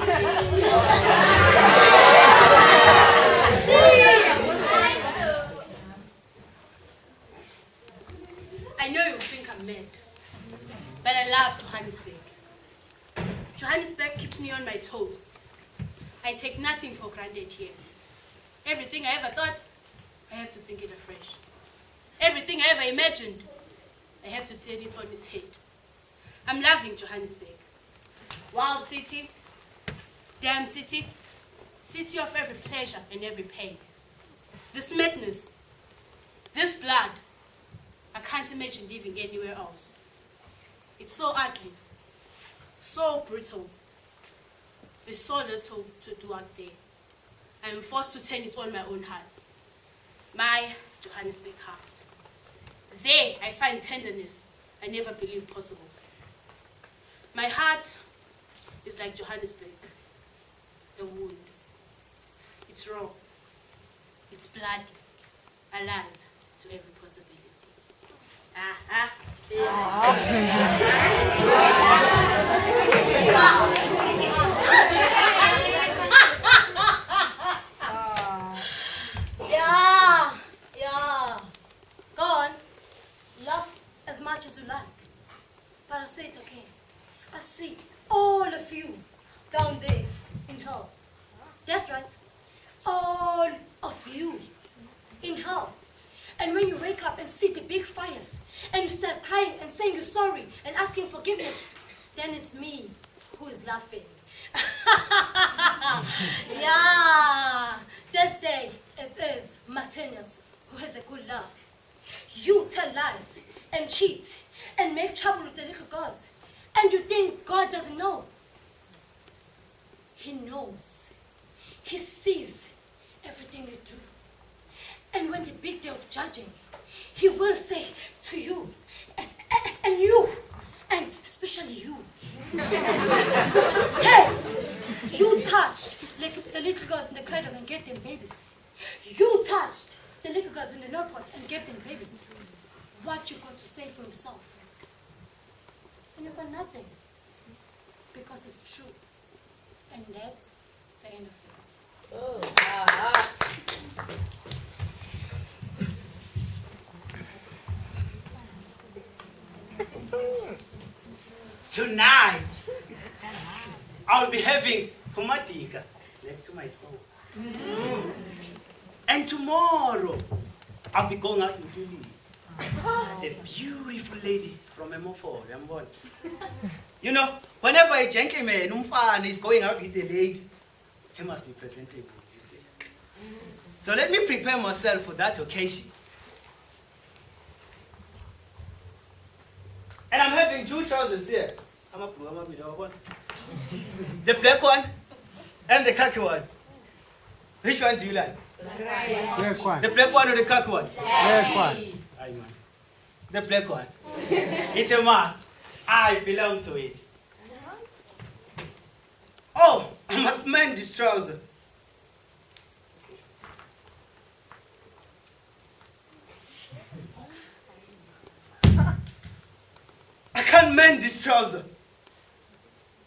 I know you think I'm mad, but I love Johannesburg. Johannesburg keeps me on my toes. I take nothing for granted here. Everything I ever thought, I have to think it afresh. Everything I ever imagined, I have to turn it on its head. I'm loving Johannesburg. Wild city, damn city, city of every pleasure and every pain. This madness, this blood, I can't imagine living anywhere else. It's so ugly, so brutal. There's so little to do out there. I am forced to turn it on my own heart. My Johannesburg heart. There I find tenderness I never believed possible. My heart is like Johannesburg, a wound. It's raw, it's bloody, alive to every possibility. Yeah. Go on. Laugh as much as you like. But I'll say it again. I see all of you down there in hell. That's right. All of you in hell. And when you wake up and see the big fires, and you start crying and saying you're sorry and asking forgiveness, then it's me who is laughing. Yeah, this day it is Martinez who has a good laugh. You tell lies and cheat and make trouble with the little gods, and you think God doesn't know. He knows. He sees everything you do. And when the big day of judging, he will say to you, and you, and especially you, hey, you touched the little girls in the cradle and gave them babies. You touched the little girls in the nurse pots and gave them babies. What you got to say for yourself? And you got nothing, because it's true. And that's the end of it. Oh. Tonight, I'll be having Humadika next to my soul. And tomorrow, I'll be going out with Liz, a beautiful lady from Emofo. You know, whenever a gentleman umfana is going out with a lady, he must be presentable, you see. So let me prepare myself for that occasion. And I'm having two trousers here. The black one and the khaki one. Which one do you like? Black one. The black one or the khaki one? Black one. I know. The black one. It's a must. I belong to it. Oh, I must mend this trouser. I can't mend this trouser.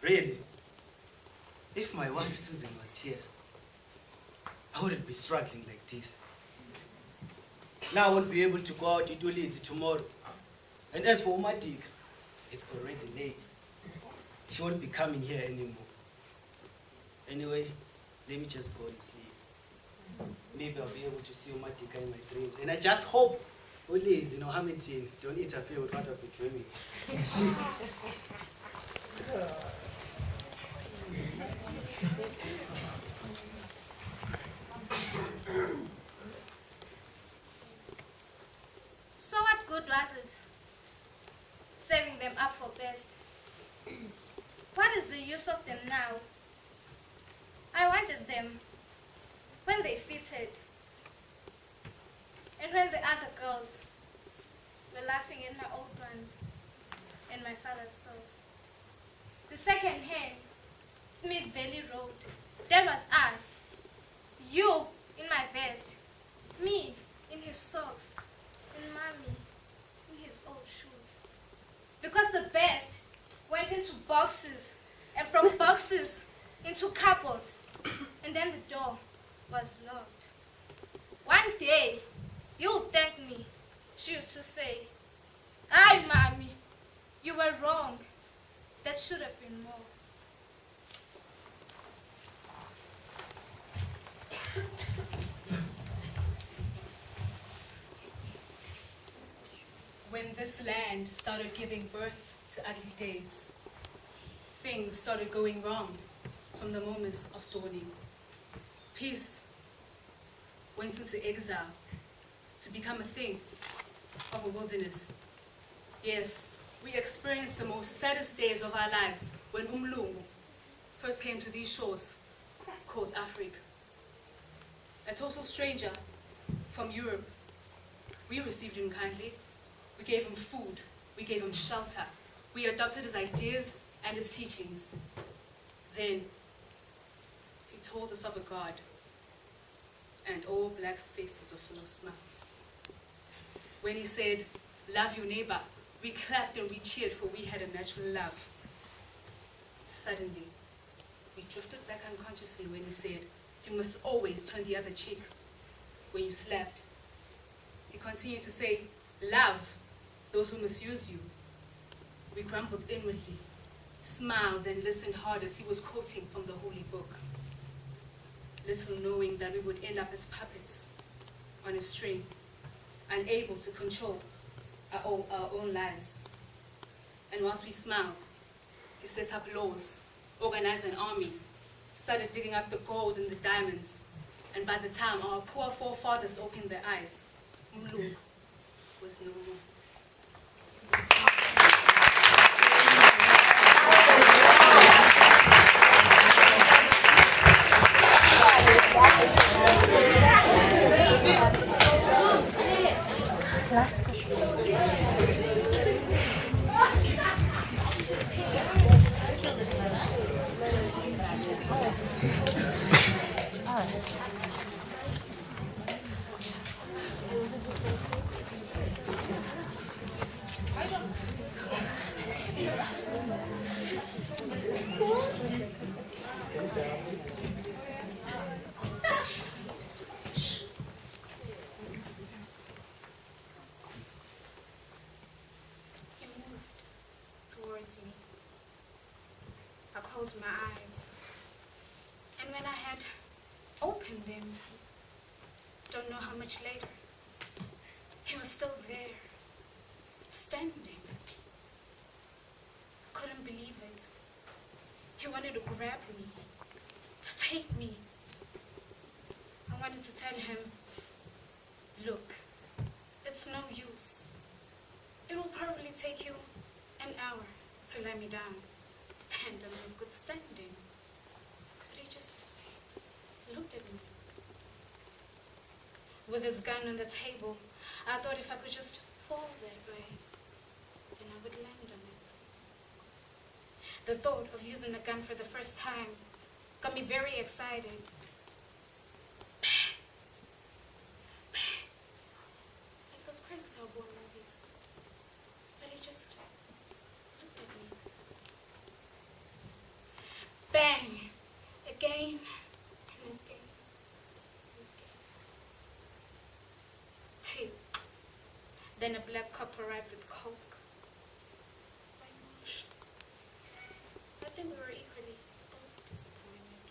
Really? If my wife Susan was here, I wouldn't be struggling like this. Now I won't be able to go out to do lazy tomorrow. And as for Umadik, it's already late. She won't be coming here anymore. Anyway, let me just go and sleep. Maybe I'll be able to see Umadik in my dreams. And I just hope Liz, Hamilton, don't interfere with what I've been dreaming. So what good was it? Saving them up for best. What is the use of them now? I wanted them when they fitted. And when the other girls were laughing at my old ones and my father's socks. The second hand, Smith Valley Road, that was us. You in my vest, me in his socks, and mommy in his old shoes. Because the best went into boxes, and from boxes into into cupboards, and then the door was locked. One day, you'll thank me, she used to say. Aye, Mommy, you were wrong. That should have been more. When this land started giving birth to ugly days, things started going wrong from the moments of dawning. Peace went into exile to become a thing of a wilderness. Yes, we experienced the most saddest days of our lives when Umlungu first came to these shores called Africa. A total stranger from Europe. We received him kindly. We gave him food. We gave him shelter. We adopted his ideas and his teachings. Then he told us of a God, and all black faces were full of smiles. When he said, "Love your neighbor," we clapped and we cheered, for we had a natural love. Suddenly, we drifted back unconsciously when he said, "You must always turn the other cheek when you slapped." He continued to say, "Love those who misuse you." We grumbled inwardly, smiled and listened hard as he was quoting from the holy book, little knowing that we would end up as puppets on a string, unable to control our own lives. And whilst we smiled, he set up laws, organized an army, started digging up the gold and the diamonds, and by the time our poor forefathers opened their eyes, Umlungu was no more. He moved towards me. I closed my eyes, and when I had opened them, don't know how much later, he was still there, standing. Couldn't believe it. He wanted to grab me, to take me. I wanted to tell him, "Look, it's no use. It will probably take you an hour to let me down, and I'm in good standing." But he just looked at me. With his gun on the table, I thought if I could just fall that way, then I would land on it. The thought of using the gun for the first time got me very excited. Bang! Bang! Like those crazy cowboy movies. But he just looked at me. Bang! Again and again and again. Two. Then a black cop arrived with coke. My gosh. I think we were equally both disappointed.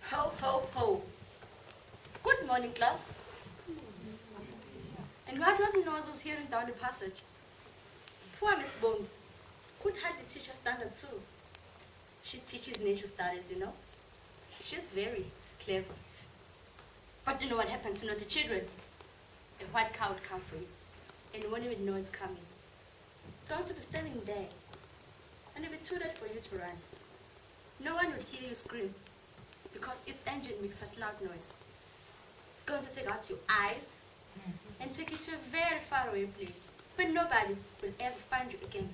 Ho, ho, ho. Good morning, class. And what wasn't Nozos hearing down the passage? Poor Miss Bone couldn't hardly teach her standard twos. She teaches nature studies, you know. She's very clever. But you know what happens to naughty children? A white cow would come for you, and you won't even know it's coming. It's going to be standing there, and it'll be too late for you to run. No one would hear you scream, because its engine makes such loud noise. It's going to take out your eyes and take you to a very far away place where nobody will ever find you again.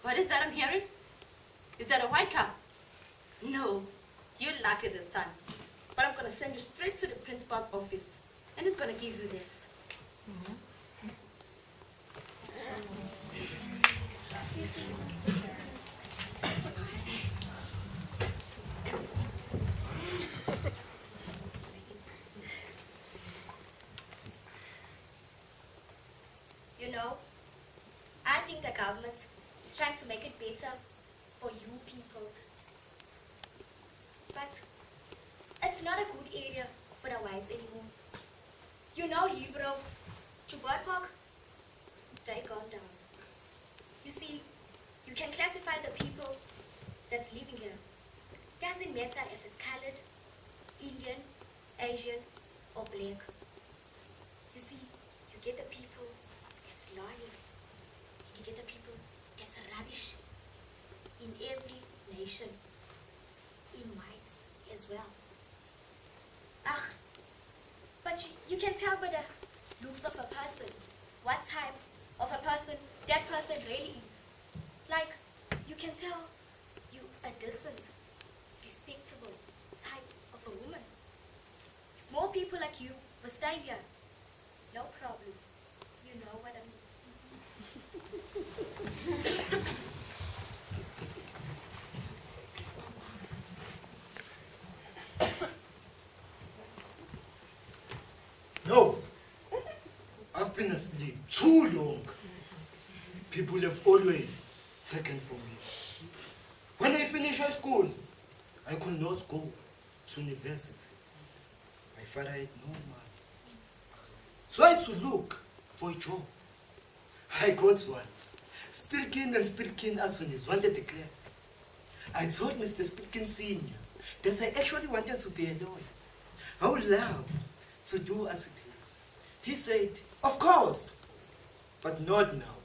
What is that I'm hearing? Is that a white car? No, you're lucky this time. But I'm going to send you straight to the principal's office, and he's going to give you this. You know, I think the government is trying to make it better for you people. But it's not a good area for the whites anymore. You know, Hebrew, Chubarpok, they gone down. You see, you can classify the people that's living here. Doesn't matter if it's colored, Indian, Asian, or black. You see, you get the people that's loyal. And you get the people that's rubbish in every nation, in whites as well. But you can tell by the looks of a person what type of a person that person really is. Like, you can tell you a decent, respectable type of a woman. If more people like you were staying here, no problems. You know what I mean. No. I've been asleep too long. People have always taken from me. When I finished high school, I could not go to university. My father had no money. So I had to look for a job. I got one. Spilkin and Spilkin attorneys wanted to clear. I told Mr. Spilkin Sr. that I actually wanted to be a lawyer. I would love to do as it is. He said, of course, but not now.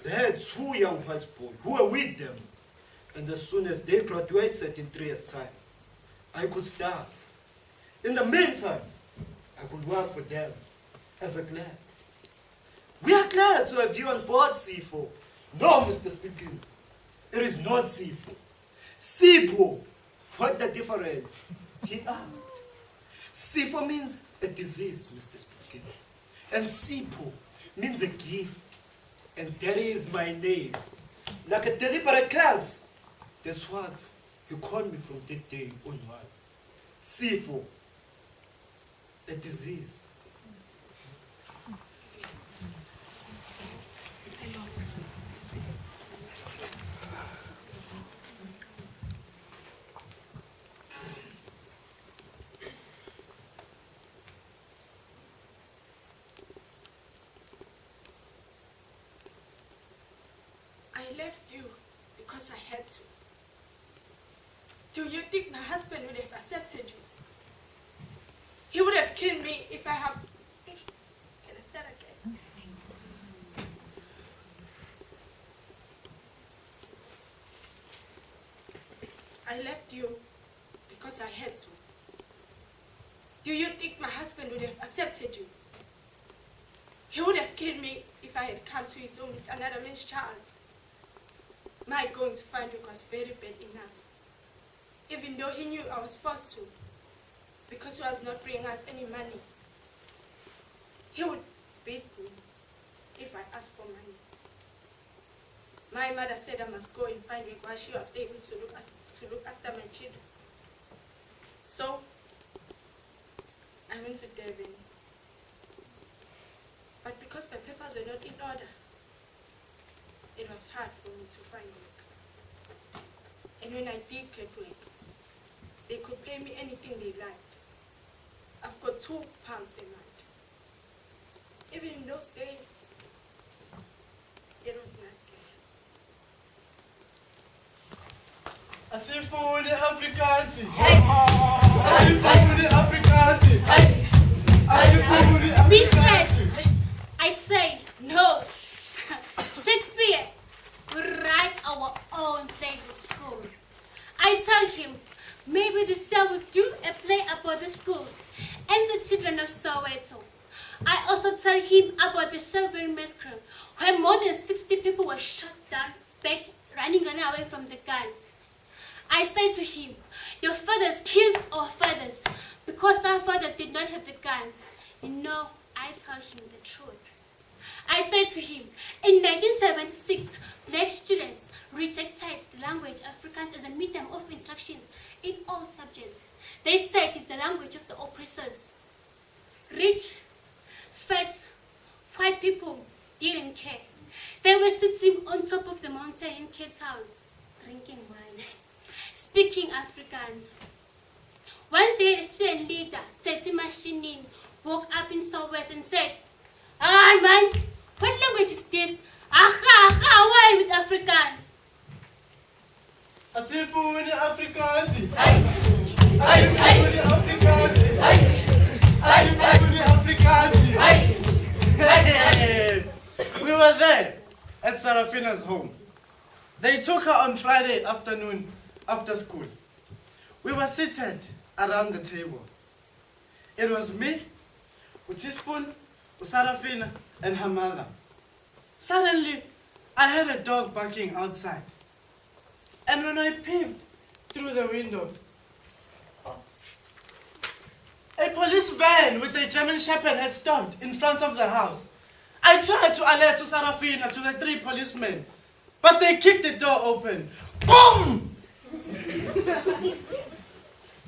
They had 2 young white boys who were with them. And as soon as they graduated in 3 years' time, I could start. In the meantime, I could work for them as a clerk. We are glad to have you on board, Sifo. No, Mr. Speaking, it is not Sifo. Sipo, what the difference? He asked. Sifo means a disease, Mr. Speaking. And Sipo means a gift. And that is my name. Like a deliberate curse. That's what you call me from that day onward. Sifo, a disease. I left you because I had to. Do you think my husband would have accepted you? He would have killed me if I had... Can I start again? I left you because I had to. Do you think my husband would have accepted you? He would have killed me if I had come to his home with another man's child. My going to find you was very bad enough. Even though he knew I was forced to, because he was not bringing us any money. He would beat me if I asked for money. My mother said I must go and find work while she was able to look after my children. So, I went to Devon. But because my papers were not in order, it was hard for me to find work. And when I did get work, they could pay me anything they liked. I've got £2 a month. Even in those days, it was not Asiyifuni Afrikaans. Asiyifuni Afrikaans. Asiyifuni Afrikaans. Business! I say no. Shakespeare, we write our own plays at school. I tell him maybe this year we'll do a play about the school and the children of Soweto. I also tell him about the Shelburne massacre, where more than 60 people were shot down, back, running away from the guns. I said to him, your fathers killed our fathers because our fathers did not have the guns. You know, I tell him the truth. I said to him, in 1976, black students rejected the language Afrikaans as a medium of instruction in all subjects. They said it's the language of the oppressors. Rich, fat, white people didn't care. They were sitting on top of the mountain in Cape Town, drinking wine, speaking Afrikaans. One day, the student leader, Tete Mashinin, woke up in Soweto and said, "Ah, man, what language is this? Why with Afrikaans?" Asiyifuni Afrikaans. Asiyifuni Afrikaans. Asiyifuni Afrikaans. We were there at Sarafina's home. They took her on Friday afternoon after school. We were seated around the table. It was me, Utispoon, Sarafina, and her mother. Suddenly, I heard a dog barking outside. And when I peeped through the window, a police van with a German Shepherd had stopped in front of the house. I tried to alert to Sarafina, to the 3 policemen, but they kicked the door open. Boom!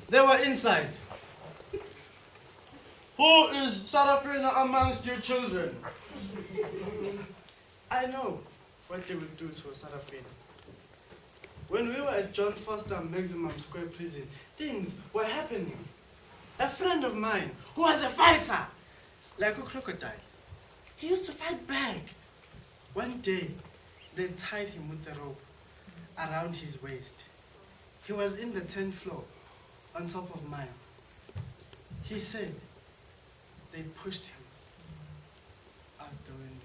They were inside. Who is Sarafina amongst you children? I know what they will do to Sarafina. When we were at John Foster Maximum Square Prison, things were happening. A friend of mine who was a fighter, like a crocodile, he used to fight back. One day, they tied him with a rope around his waist. He was in the 10th floor, on top of mine. He said they pushed him out the window.